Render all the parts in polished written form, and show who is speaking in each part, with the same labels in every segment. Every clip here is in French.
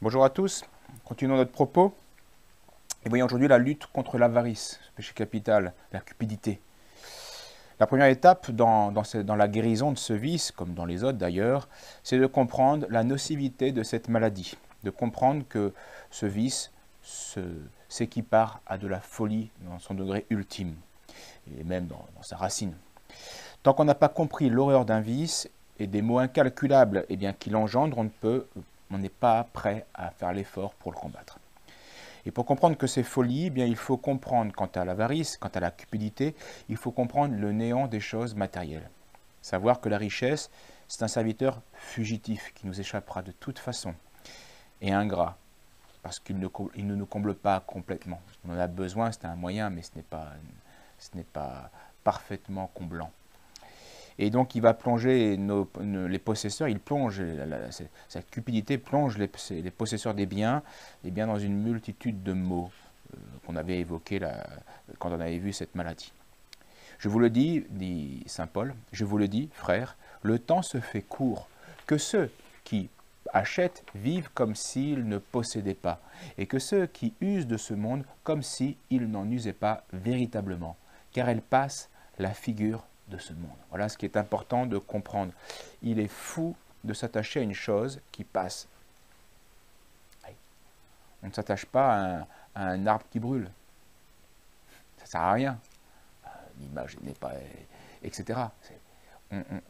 Speaker 1: Bonjour à tous, continuons notre propos et voyons aujourd'hui la lutte contre l'avarice, le péché capital, la cupidité. La première étape dans la guérison de ce vice, comme dans les autres d'ailleurs, c'est de comprendre la nocivité de cette maladie, de comprendre que ce vice s'équipare à de la folie dans son degré ultime, et même dans sa racine. Tant qu'on n'a pas compris l'horreur d'un vice et des maux incalculables qu'il engendre, on n'est pas prêt à faire l'effort pour le combattre. Et pour comprendre que c'est folie, il faut comprendre, quant à l'avarice, quant à la cupidité, il faut comprendre le néant des choses matérielles. Savoir que la richesse, c'est un serviteur fugitif qui nous échappera de toute façon, et ingrat, parce qu'il ne nous comble pas complètement. On en a besoin, c'est un moyen, mais ce n'est pas parfaitement comblant. Et donc il va plonger les possesseurs, il plonge, cette cupidité plonge les possesseurs des biens dans une multitude de maux qu'on avait évoqués quand on avait vu cette maladie. Je vous le dis, dit saint Paul, je vous le dis, frères, le temps se fait court, que ceux qui achètent vivent comme s'ils ne possédaient pas, et que ceux qui usent de ce monde comme s'ils n'en usaient pas véritablement, car elles passent la figure de ce monde. Voilà ce qui est important de comprendre. Il est fou de s'attacher à une chose qui passe. On ne s'attache pas à un arbre qui brûle. Ça ne sert à rien. L'image n'est pas... etc.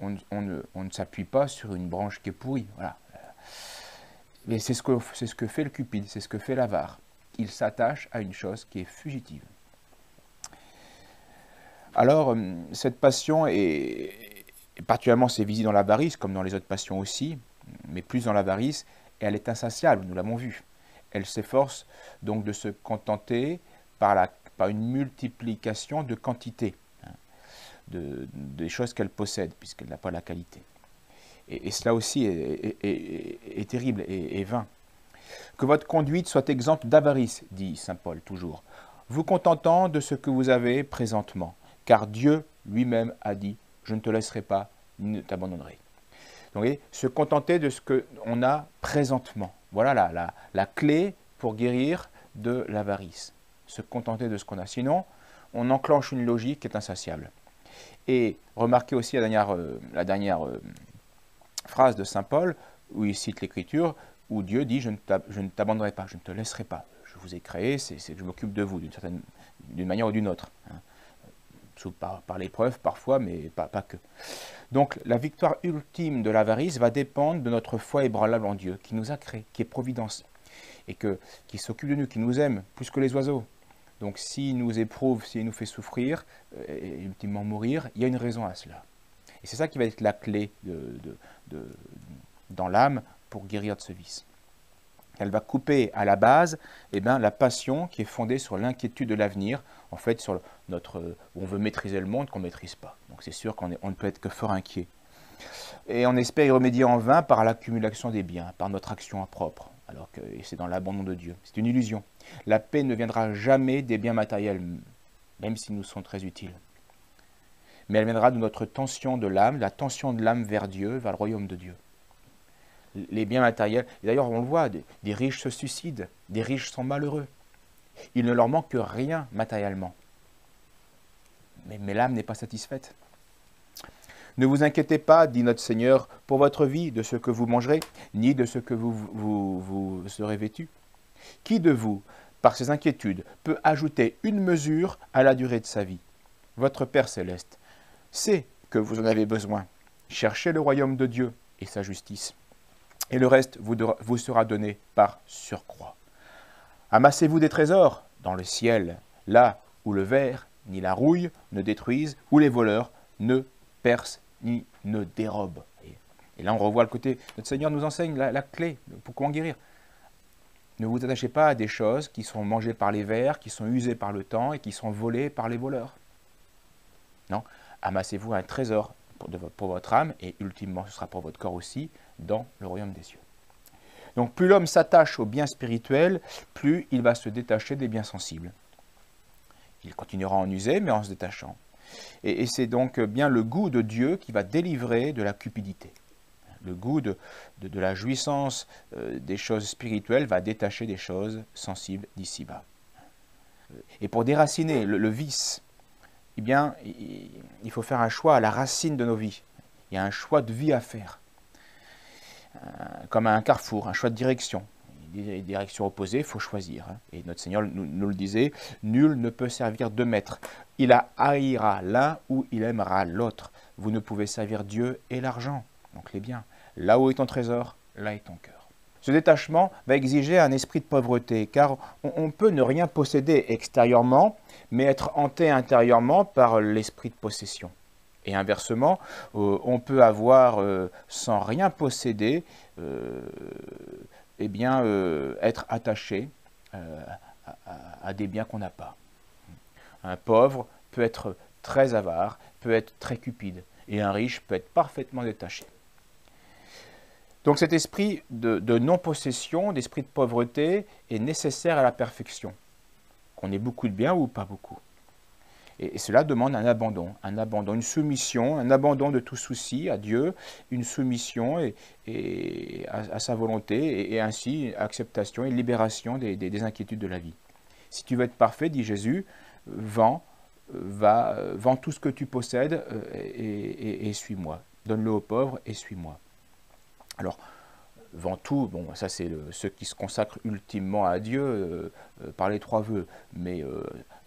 Speaker 1: On ne s'appuie pas sur une branche qui est pourrie. Voilà. Mais c'est ce que fait le cupide, c'est ce que fait l'avare. Il s'attache à une chose qui est fugitive. Alors, cette passion est particulièrement c'est visible dans l'avarice, comme dans les autres passions aussi, mais plus dans l'avarice, et elle est insatiable, nous l'avons vu. Elle s'efforce donc de se contenter par une multiplication de quantité, des choses qu'elle possède, puisqu'elle n'a pas la qualité. Et cela aussi est terrible et vain. Que votre conduite soit exempte d'avarice, dit saint Paul toujours, vous contentant de ce que vous avez présentement. Car Dieu lui-même a dit, je ne te laisserai pas, ni ne t'abandonnerai. Donc, vous voyez, se contenter de ce qu'on a présentement. Voilà la clé pour guérir de l'avarice. Se contenter de ce qu'on a. Sinon, on enclenche une logique qui est insatiable. Et remarquez aussi la dernière phrase de saint Paul, où il cite l'Écriture, où Dieu dit, je ne t'abandonnerai pas, je ne te laisserai pas. Je vous ai créé, c'est que je m'occupe de vous, d'une manière ou d'une autre. Par l'épreuve parfois, mais pas que. Donc la victoire ultime de l'avarice va dépendre de notre foi ébranlable en Dieu, qui nous a créés, qui est providence, et qui s'occupe de nous, qui nous aime plus que les oiseaux. Donc s'il nous éprouve, s'il nous fait souffrir, et ultimement mourir, il y a une raison à cela. Et c'est ça qui va être la clé dans l'âme pour guérir de ce vice. Elle va couper à la base la passion qui est fondée sur l'inquiétude de l'avenir, en fait sur où on veut maîtriser le monde qu'on ne maîtrise pas. Donc c'est sûr qu'on ne peut être que fort inquiet. Et on espère y remédier en vain par l'accumulation des biens, par notre action propre, alors que c'est dans l'abandon de Dieu. C'est une illusion. La paix ne viendra jamais des biens matériels, même s'ils nous sont très utiles. Mais elle viendra de notre tension de l'âme, la tension de l'âme vers Dieu, vers le royaume de Dieu. Les biens matériels. Et d'ailleurs, on le voit, des riches se suicident, des riches sont malheureux. Il ne leur manque rien matériellement. Mais l'âme n'est pas satisfaite. Ne vous inquiétez pas, dit notre Seigneur, pour votre vie, de ce que vous mangerez, ni de ce que vous serez vêtu. Qui de vous, par ses inquiétudes, peut ajouter une mesure à la durée de sa vie? Votre Père céleste sait que vous en avez besoin. Cherchez le royaume de Dieu et sa justice. Et le reste vous sera donné par surcroît. Amassez-vous des trésors dans le ciel, là où le ver ni la rouille ne détruisent, où les voleurs ne percent ni ne dérobent. Et là, on revoit le côté, notre Seigneur nous enseigne la clé pour comment guérir. Ne vous attachez pas à des choses qui sont mangées par les vers, qui sont usées par le temps et qui sont volées par les voleurs. Non, amassez-vous un trésor pour votre âme, et ultimement ce sera pour votre corps aussi, dans le royaume des cieux. Donc plus l'homme s'attache aux biens spirituels, plus il va se détacher des biens sensibles. Il continuera à en user, mais en se détachant. Et c'est donc bien le goût de Dieu qui va délivrer de la cupidité. Le goût de la jouissance des choses spirituelles va détacher des choses sensibles d'ici-bas. Et pour déraciner le vice, eh bien, il faut faire un choix à la racine de nos vies. Il y a un choix de vie à faire, comme à un carrefour, un choix de direction. Des directions opposées, il faut choisir. Et notre Seigneur nous le disait, nul ne peut servir deux maîtres. Il haïra l'un ou il aimera l'autre. Vous ne pouvez servir Dieu et l'argent, donc les biens. Là où est ton trésor, là est ton cœur. Ce détachement va exiger un esprit de pauvreté, car on peut ne rien posséder extérieurement, mais être hanté intérieurement par l'esprit de possession. Et inversement, on peut avoir, sans rien posséder, être attaché à des biens qu'on n'a pas. Un pauvre peut être très avare, peut être très cupide, et un riche peut être parfaitement détaché. Donc cet esprit de non-possession, d'esprit de pauvreté, est nécessaire à la perfection, qu'on ait beaucoup de biens ou pas beaucoup. Et cela demande un abandon, une soumission, un abandon de tout souci à Dieu, une soumission à sa volonté, et ainsi acceptation et libération des inquiétudes de la vie. Si tu veux être parfait, dit Jésus, vends tout ce que tu possèdes et suis-moi. Donne-le aux pauvres et suis-moi. Alors, vends tout, bon, ça c'est ceux qui se consacrent ultimement à Dieu par les trois vœux, mais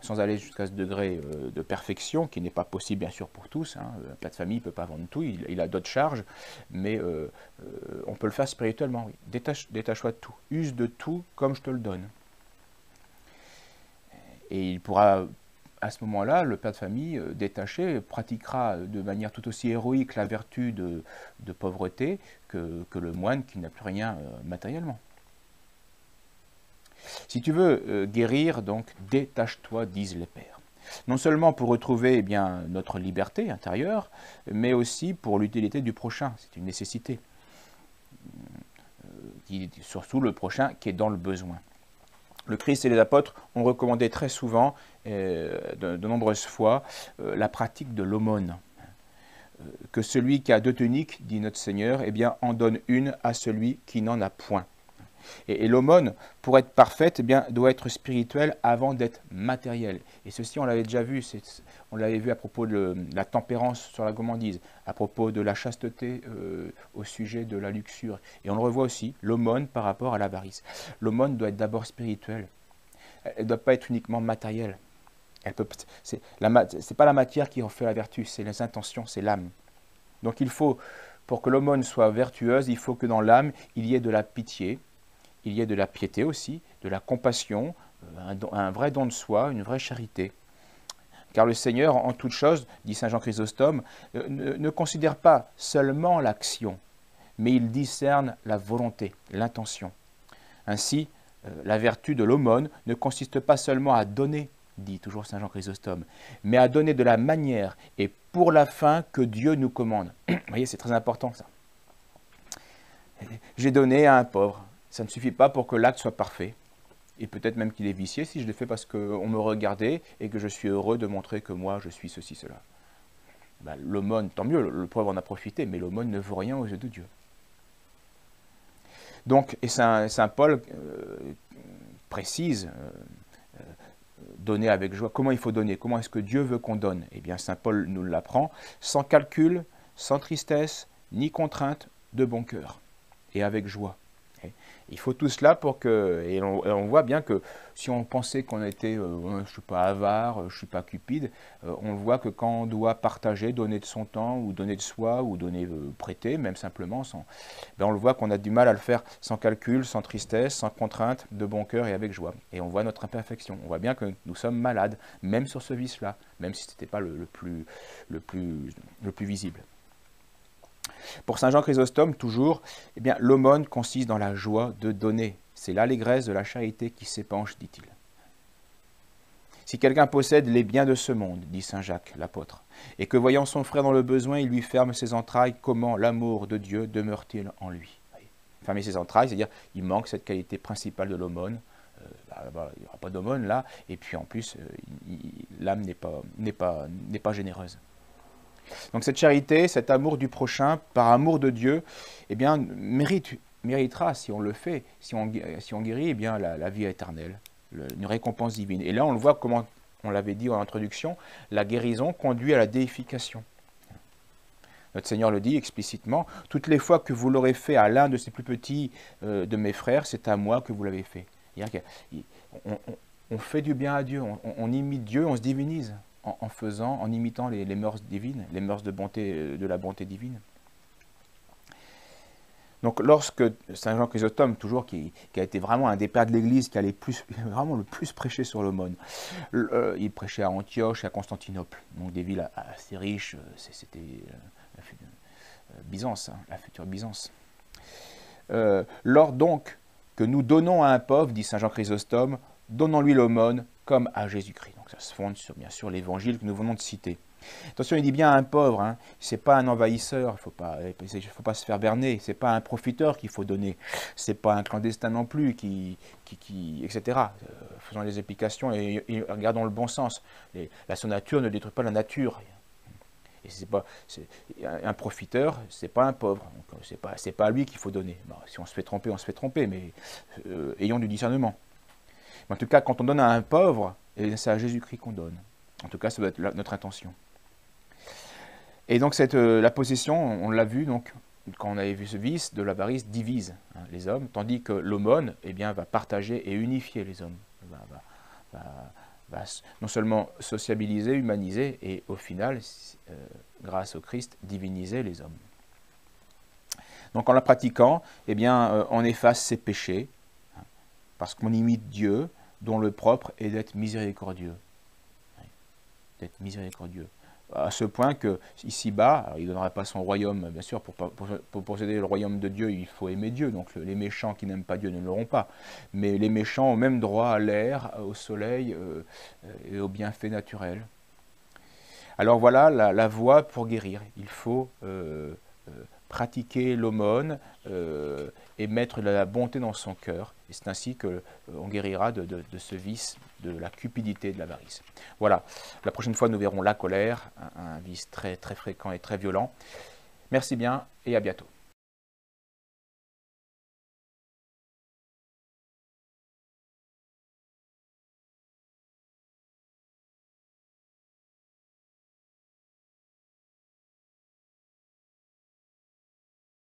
Speaker 1: sans aller jusqu'à ce degré de perfection, qui n'est pas possible bien sûr pour tous. Un père de famille ne peut pas vendre tout, il a d'autres charges, mais on peut le faire spirituellement, oui. Détache-toi de tout, use de tout comme je te le donne. Et il pourra, à ce moment-là, le père de famille détaché pratiquera de manière tout aussi héroïque la vertu de pauvreté que le moine qui n'a plus rien matériellement. Si tu veux guérir, donc, détache-toi, disent les pères. Non seulement pour retrouver eh bien, notre liberté intérieure, mais aussi pour l'utilité du prochain. C'est une nécessité. Surtout le prochain qui est dans le besoin. Le Christ et les apôtres ont recommandé très souvent, de nombreuses fois, la pratique de l'aumône. Que celui qui a deux tuniques, dit notre Seigneur, eh bien, en donne une à celui qui n'en a point. Et l'aumône, pour être parfaite, eh bien, doit être spirituelle avant d'être matérielle. Et ceci, on l'avait déjà vu, on l'avait vu à propos de la tempérance sur la gourmandise, à propos de la chasteté au sujet de la luxure. Et on le revoit aussi, l'aumône par rapport à l'avarice. L'aumône doit être d'abord spirituelle. Elle ne doit pas être uniquement matérielle. Ce n'est pas la matière qui en fait la vertu, c'est les intentions, c'est l'âme. Donc il faut, pour que l'aumône soit vertueuse, il faut que dans l'âme, il y ait de la pitié, il y ait de la piété aussi, de la compassion, un vrai don de soi, une vraie charité. Car le Seigneur, en toute chose, dit saint Jean Chrysostome, ne considère pas seulement l'action, mais il discerne la volonté, l'intention. Ainsi, la vertu de l'aumône ne consiste pas seulement à donner, dit toujours saint Jean Chrysostome, mais à donner de la manière et pour la fin que Dieu nous commande. Vous voyez, c'est très important ça. J'ai donné à un pauvre. Ça ne suffit pas pour que l'acte soit parfait. Et peut-être même qu'il est vicié si je le fais parce qu'on me regardait et que je suis heureux de montrer que moi je suis ceci, cela. Ben, l'aumône, tant mieux, le pauvre en a profité, mais l'aumône ne vaut rien aux yeux de Dieu. Donc, et saint Paul précise, donner avec joie, comment il faut donner, comment est-ce que Dieu veut qu'on donne. Eh bien, saint Paul nous l'apprend, sans calcul, sans tristesse, ni contrainte, de bon cœur, et avec joie. Il faut tout cela pour que, et on voit bien que si on pensait qu'on était, je ne suis pas avare, je ne suis pas cupide, on voit que quand on doit partager, donner de son temps, ou donner de soi, ou donner, prêter, même simplement, on le voit qu'on a du mal à le faire sans calcul, sans tristesse, sans contrainte, de bon cœur et avec joie. Et on voit notre imperfection. On voit bien que nous sommes malades, même sur ce vice-là, même si ce n'était pas le plus visible. Pour saint Jean Chrysostome, toujours, eh bien, l'aumône consiste dans la joie de donner. C'est l'allégresse de la charité qui s'épanche, dit-il. Si quelqu'un possède les biens de ce monde, dit saint Jacques, l'apôtre, et que voyant son frère dans le besoin, il lui ferme ses entrailles, comment l'amour de Dieu demeure-t-il en lui? Fermer ses entrailles, c'est-à-dire il manque cette qualité principale de l'aumône. Il n'y aura pas d'aumône là, et puis en plus, l'âme n'est pas généreuse. Donc cette charité, cet amour du prochain, par amour de Dieu, eh bien, méritera, si on le fait, si on guérit, eh bien, la vie éternelle, une récompense divine. Et là, on le voit, comment on l'avait dit en introduction, la guérison conduit à la déification. Notre Seigneur le dit explicitement, « Toutes les fois que vous l'aurez fait à l'un de ces plus petits de mes frères, c'est à moi que vous l'avez fait. » On fait du bien à Dieu, on imite Dieu, on se divinise en imitant les mœurs divines, les mœurs de la bonté divine. Donc lorsque Saint Jean Chrysostome, toujours qui a été vraiment un des pères de l'Église, qui allait vraiment le plus prêcher sur l'aumône, il prêchait à Antioche et à Constantinople, donc des villes assez riches, c'était Byzance, la future Byzance. Lors donc que nous donnons à un pauvre, dit Saint Jean Chrysostome, donnons-lui l'aumône comme à Jésus-Christ. Donc ça se fonde sur, bien sûr, l'évangile que nous venons de citer. Attention, il dit bien un pauvre, hein, ce n'est pas un envahisseur, il ne faut pas se faire berner, ce n'est pas un profiteur qu'il faut donner, ce n'est pas un clandestin non plus, etc. Faisons les applications et regardons le bon sens. La nature ne détruit pas la nature. Et un profiteur, ce n'est pas un pauvre, ce n'est pas à lui qu'il faut donner. Bon, si on se fait tromper, mais ayons du discernement. Mais en tout cas, quand on donne à un pauvre, c'est à Jésus-Christ qu'on donne. En tout cas, ça doit être notre intention. Et donc la possession, on l'a vu, donc, quand on avait vu ce vice, de l'avarice divise les hommes, tandis que l'aumône va partager et unifier les hommes, va non seulement sociabiliser, humaniser, et au final, grâce au Christ, diviniser les hommes. Donc en la pratiquant, on efface ses péchés, parce qu'on imite Dieu, dont le propre est d'être miséricordieux. D'être miséricordieux. À ce point que, ici-bas, il ne donnera pas son royaume, bien sûr, pour posséder le royaume de Dieu, il faut aimer Dieu, donc les méchants qui n'aiment pas Dieu ne l'auront pas. Mais les méchants ont même droit à l'air, au soleil et aux bienfaits naturels. Alors voilà la voie pour guérir. Il faut pratiquer l'aumône et mettre de la bonté dans son cœur. Et c'est ainsi qu'on guérira de ce vice, de la cupidité, de l'avarice. Voilà, la prochaine fois nous verrons la colère, un vice très, très fréquent et très violent. Merci bien et à bientôt.